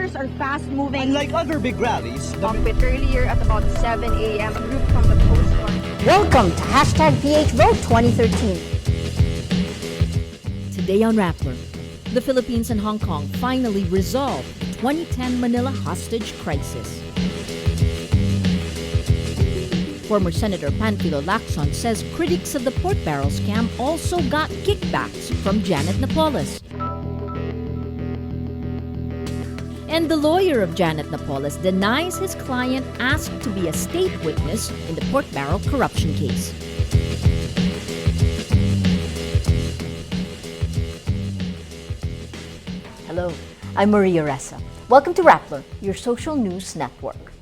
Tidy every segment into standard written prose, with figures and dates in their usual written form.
whistleblowers are fast-moving. Unlike other big rallies, Bit earlier at about 7 a.m. A group from the Coast Guard. Welcome to #PHVote 2013. Today on Rappler, the Philippines and Hong Kong finally resolved the 2010 Manila hostage crisis. Former Senator Panfilo Lacson says critics of the pork barrel scam also got kickbacks from Jaene Zaplan. And the lawyer of Jaene Zaplan denies his client asked to be a state witness in the pork barrel corruption case. Hello, I'm Maria Ressa. Welcome to Rappler, your social news network.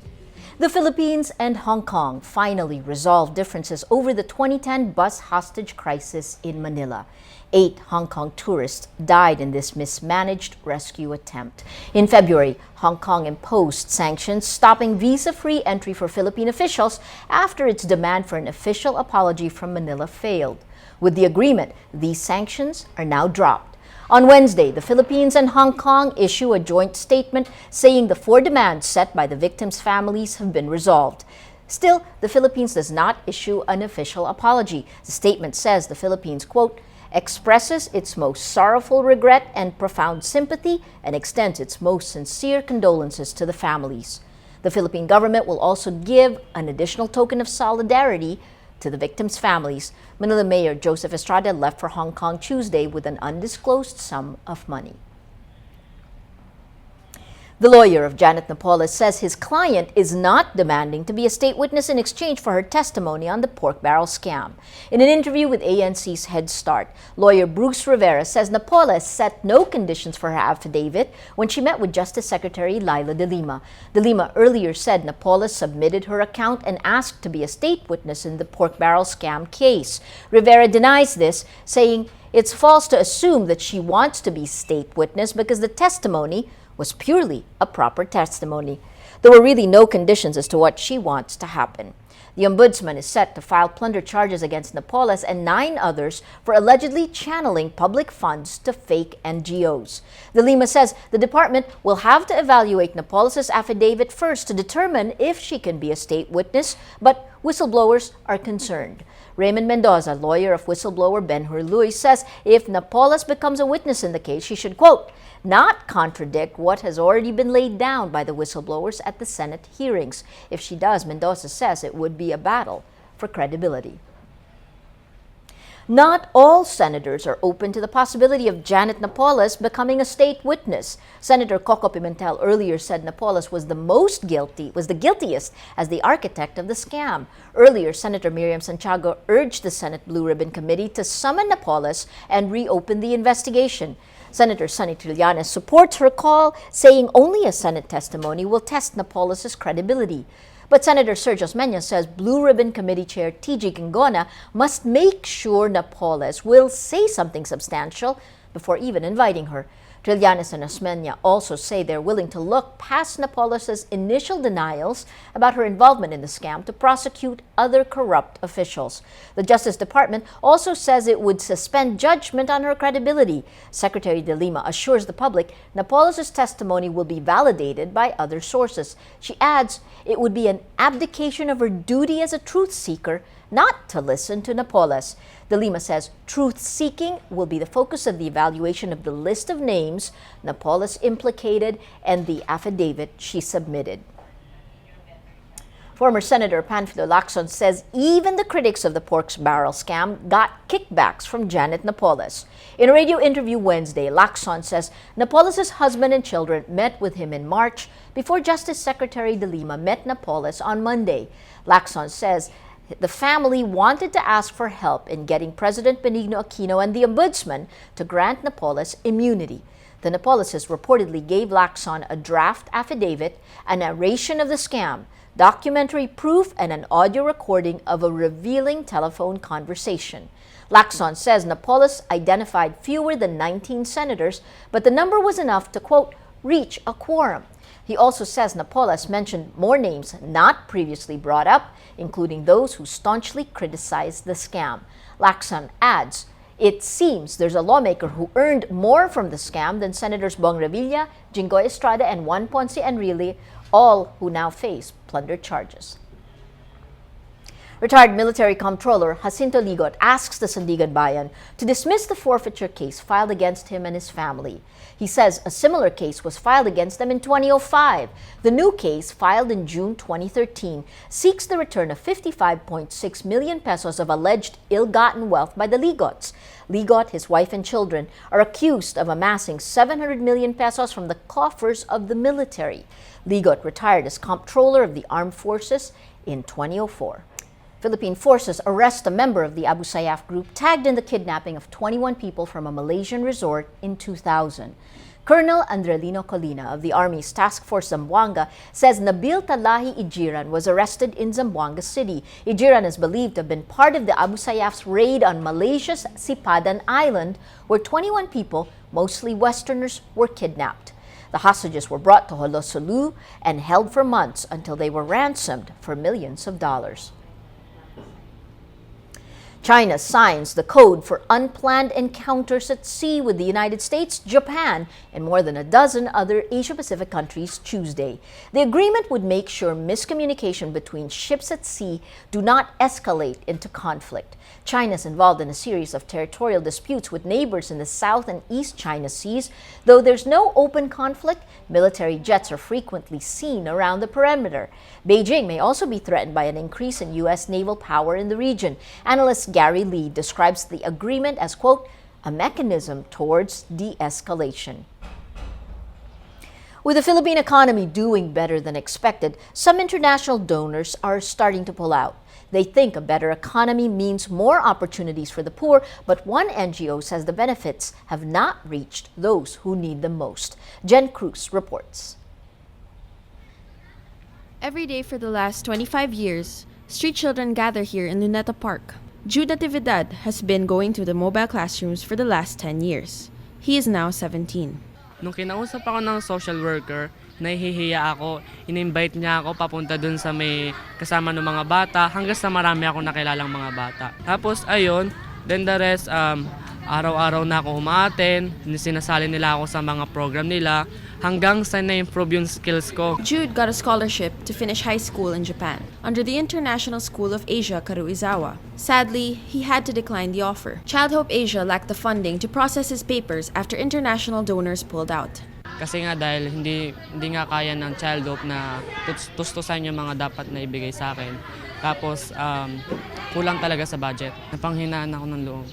The Philippines and Hong Kong finally resolved differences over the 2010 bus hostage crisis in Manila. 8 Hong Kong tourists died in this mismanaged rescue attempt. In February, Hong Kong imposed sanctions stopping visa-free entry for Philippine officials after its demand for an official apology from Manila failed. With the agreement, these sanctions are now dropped. On Wednesday, the Philippines and Hong Kong issue a joint statement saying the 4 demands set by the victims' families have been resolved. Still, the Philippines does not issue an official apology. The statement says the Philippines, quote, expresses its most sorrowful regret and profound sympathy and extends its most sincere condolences to the families. The Philippine government will also give an additional token of solidarity to the victims' families. Manila Mayor Joseph Estrada left for Hong Kong Tuesday with an undisclosed sum of money. The lawyer of Jaene Zaplan says his client is not demanding to be a state witness in exchange for her testimony on the pork barrel scam. In an interview with ANC's Head Start, lawyer Bruce Rivera says Napoles set no conditions for her affidavit when she met with Justice Secretary Laila de Lima. De Lima earlier said Napoles submitted her account and asked to be a state witness in the pork barrel scam case. Rivera denies this, saying it's false to assume that she wants to be state witness because the testimony was purely a proper testimony. There were really no conditions as to what she wants to happen. The ombudsman is set to file plunder charges against Napoles and 9 others for allegedly channeling public funds to fake NGOs. De Lima says the department will have to evaluate Napoles' affidavit first to determine if she can be a state witness, but whistleblowers are concerned. Raymond Mendoza, lawyer of whistleblower Ben-Hur Luis, says if Napoles becomes a witness in the case, she should, quote, not contradict what has already been laid down by the whistleblowers at the Senate hearings. If she does, Mendoza says it would be a battle for credibility. Not all senators are open to the possibility of Jaene Zaplan becoming a state witness. Senator Coco Pimentel earlier said Napoles was the guiltiest as the architect of the scam. Earlier, Senator Miriam Santiago urged the Senate Blue Ribbon Committee to summon Napoles and reopen the investigation. Senator Sonny Trillanes supports her call, saying only a Senate testimony will test Napoles' credibility. But Senator Sergio Osmeña says Blue Ribbon Committee Chair T.G. Gingona must make sure Napoles will say something substantial before even inviting her. Trillanes and Osmeña also say they're willing to look past Napoles' initial denials about her involvement in the scam to prosecute other corrupt officials. The Justice Department also says it would suspend judgment on her credibility. Secretary de Lima assures the public Napoles' testimony will be validated by other sources. She adds it would be an abdication of her duty as a truth seeker not to listen to Napoles. De Lima says truth-seeking will be the focus of the evaluation of the list of names Napoles implicated and the affidavit she submitted. Former Senator Panfilo Lacson says even the critics of the pork barrel scam got kickbacks from Jaene Zaplan. In a radio interview Wednesday, Lacson says Napoles' husband and children met with him in March before Justice Secretary de Lima met Napoles on Monday. Lacson says the family wanted to ask for help in getting President Benigno Aquino and the Ombudsman to grant Napoles immunity. The Napoleses reportedly gave Lacson a draft affidavit, a narration of the scam, documentary proof, and an audio recording of a revealing telephone conversation. Lacson says Napoles identified fewer than 19 senators, but the number was enough to, quote, reach a quorum. He also says Napoles mentioned more names not previously brought up, including those who staunchly criticized the scam. Lacson adds, It seems there's a lawmaker who earned more from the scam than Senators Bong Revilla, Jinggoy Estrada, and Juan Ponce Enrile, all who now face plunder charges. Retired military comptroller Jacinto Ligot asks the Sandigan Bayan to dismiss the forfeiture case filed against him and his family. He says a similar case was filed against them in 2005. The new case, filed in June 2013, seeks the return of 55.6 million pesos of alleged ill-gotten wealth by the Ligots. Ligot, his wife and children are accused of amassing 700 million pesos from the coffers of the military. Ligot retired as comptroller of the armed forces in 2004. Philippine forces arrest a member of the Abu Sayyaf group tagged in the kidnapping of 21 people from a Malaysian resort in 2000. Colonel Andrelino Colina of the Army's Task Force Zamboanga says Nabil Talahi Ijiran was arrested in Zamboanga City. Ijiran is believed to have been part of the Abu Sayyaf's raid on Malaysia's Sipadan Island, where 21 people, mostly Westerners, were kidnapped. The hostages were brought to Holosulu and held for months until they were ransomed for millions of dollars. China signs the code for unplanned encounters at sea with the United States, Japan, and more than a dozen other Asia-Pacific countries Tuesday. The agreement would make sure miscommunication between ships at sea do not escalate into conflict. China is involved in a series of territorial disputes with neighbors in the South and East China Seas. Though there's no open conflict, military jets are frequently seen around the perimeter. Beijing may also be threatened by an increase in U.S. naval power in the region. Analyst Gary Lee describes the agreement as, quote, a mechanism towards de-escalation. With the Philippine economy doing better than expected, some international donors are starting to pull out. They think a better economy means more opportunities for the poor, but one NGO says the benefits have not reached those who need them most. Jen Cruz reports. Every day for the last 25 years, street children gather here in Luneta Park. Jude Natividad has been going to the mobile classrooms for the last 10 years. He is now 17. Nung kinausap ako ng social worker, nahihiya ako, in-invite niya ako papunta dun sa may kasama ng mga bata hanggang sa marami ako nakilalang mga bata. Tapos ayun, then the rest, araw-araw na ako umaaten, sinasali nila ako sa mga program nila hanggang sa na-improve yung skills ko. Jude got a scholarship to finish high school in Japan under the International School of Asia Karuizawa. Sadly, he had to decline the offer. Child Hope Asia lacked the funding to process his papers after international donors pulled out. Kasi nga dahil hindi nga kaya ng Child Hope na tustusan yung mga dapat na ibigay sa akin. Tapos kulang talaga sa budget. Napanghinaan ako ng loob.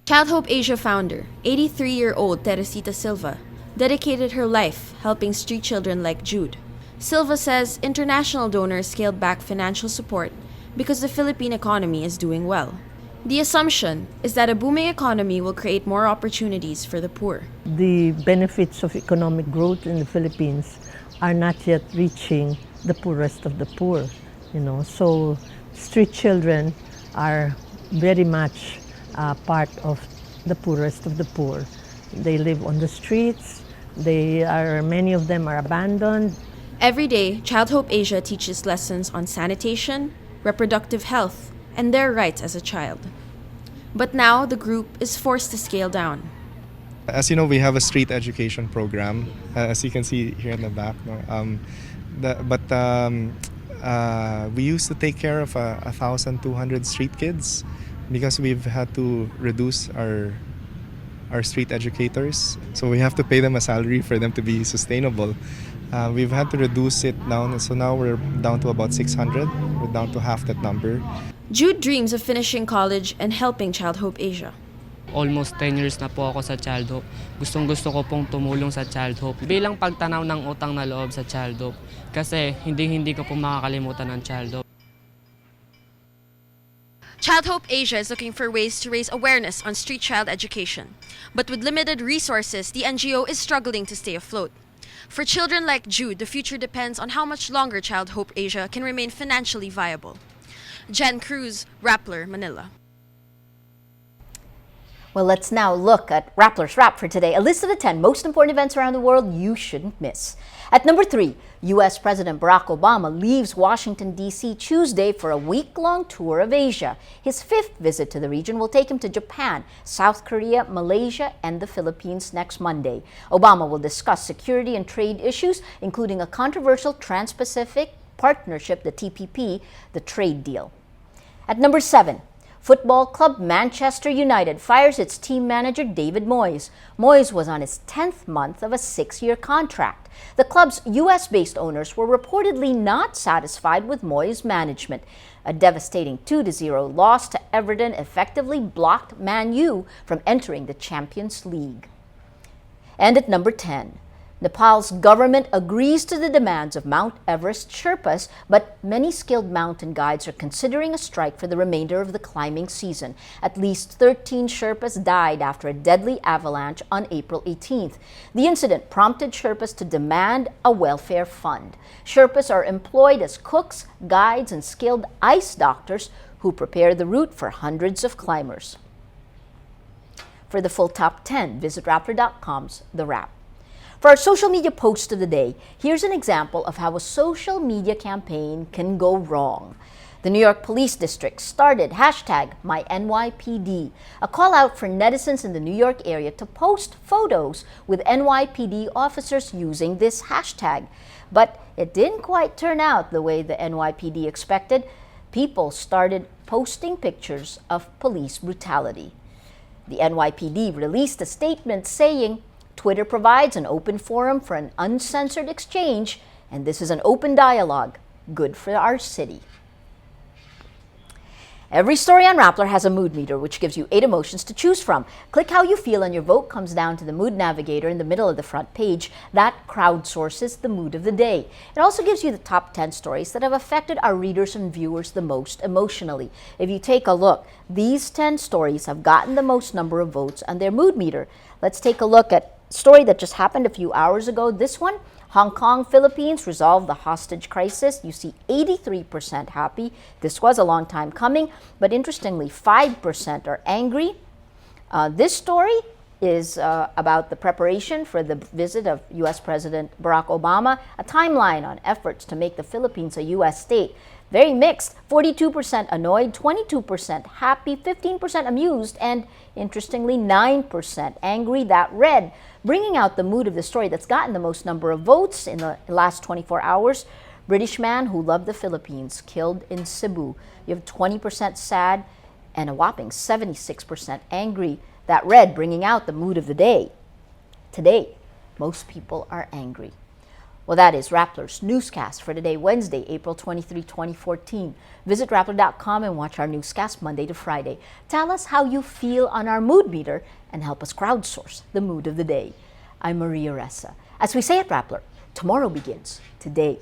Child Hope Asia founder, 83-year-old Teresita Silva, dedicated her life helping street children like Jude. Silva says international donors scaled back financial support because the Philippine economy is doing well. The assumption is that a booming economy will create more opportunities for the poor. The benefits of economic growth in the Philippines are not yet reaching the poorest of the poor, So street children are very much part of the poorest of the poor. They live on the streets. Many of them are abandoned. Every day, Child Hope Asia teaches lessons on sanitation, reproductive health, and their rights as a child. But now the group is forced to scale down. As you know, we have a street education program, as you can see here in the back. We used to take care of 1,200 street kids because we've had to reduce our street educators. So we have to pay them a salary for them to be sustainable. We've had to reduce it down, so now we're down to about 600. We're down to half that number. Jude dreams of finishing college and helping Child Hope Asia. Almost 10 years na po ako sa Child Hope. Gustong-gusto ko pong tumulong sa Child Hope bilang pagtanaw ng utang na loob sa Child Hope kasi hindi ko po makakalimutan ng Child Hope. Child Hope Asia is looking for ways to raise awareness on street child education. But with limited resources, the NGO is struggling to stay afloat. For children like Jude, the future depends on how much longer Child Hope Asia can remain financially viable. Jen Cruz, Rappler, Manila. Well, let's now look at Rappler's Wrap for today, a list of the 10 most important events around the world you shouldn't miss. At number 3, U.S. President Barack Obama leaves Washington, D.C. Tuesday for a week-long tour of Asia. His 5th visit to the region will take him to Japan, South Korea, Malaysia, and the Philippines next Monday. Obama will discuss security and trade issues, including a controversial Trans-Pacific Partnership, the TPP, the trade deal. At number 7, football club Manchester United fires its team manager David Moyes. Moyes was on his 10th month of a 6-year contract. The club's US-based owners were reportedly not satisfied with Moyes' management. A devastating 2-0 loss to Everton effectively blocked Man U from entering the Champions League. And at number 10, Nepal's government agrees to the demands of Mount Everest Sherpas, but many skilled mountain guides are considering a strike for the remainder of the climbing season. At least 13 Sherpas died after a deadly avalanche on April 18th. The incident prompted Sherpas to demand a welfare fund. Sherpas are employed as cooks, guides, and skilled ice doctors who prepare the route for hundreds of climbers. For the full top 10, visit Rappler.com's The Wrap. For our social media post of the day, here's an example of how a social media campaign can go wrong. The New York Police District started #MyNYPD, a call out for netizens in the New York area to post photos with NYPD officers using this hashtag. But it didn't quite turn out the way the NYPD expected. People started posting pictures of police brutality. The NYPD released a statement saying, "Twitter provides an open forum for an uncensored exchange, and this is an open dialogue. Good for our city." Every story on Rappler has a mood meter, which gives you 8 emotions to choose from. Click how you feel and your vote comes down to the mood navigator in the middle of the front page. That crowdsources the mood of the day. It also gives you the top 10 stories that have affected our readers and viewers the most emotionally. If you take a look, these 10 stories have gotten the most number of votes on their mood meter. Let's take a look at story that just happened a few hours ago. This one, Hong Kong, Philippines resolved the hostage crisis. You see 83% happy. This was a long time coming, but interestingly, 5% are angry. This story is about the preparation for the visit of U.S. President Barack Obama, a timeline on efforts to make the Philippines a U.S. state. Very mixed, 42% annoyed, 22% happy, 15% amused, and interestingly, 9% angry. That red, bringing out the mood of the story that's gotten the most number of votes in the last 24 hours. British man who loved the Philippines, killed in Cebu. You have 20% sad and a whopping 76% angry. That red, bringing out the mood of the day. Today, most people are angry. Well, that is Rappler's newscast for today, Wednesday, April 23, 2014. Visit Rappler.com and watch our newscast Monday to Friday. Tell us how you feel on our mood meter and help us crowdsource the mood of the day. I'm Maria Ressa. As we say at Rappler, tomorrow begins today.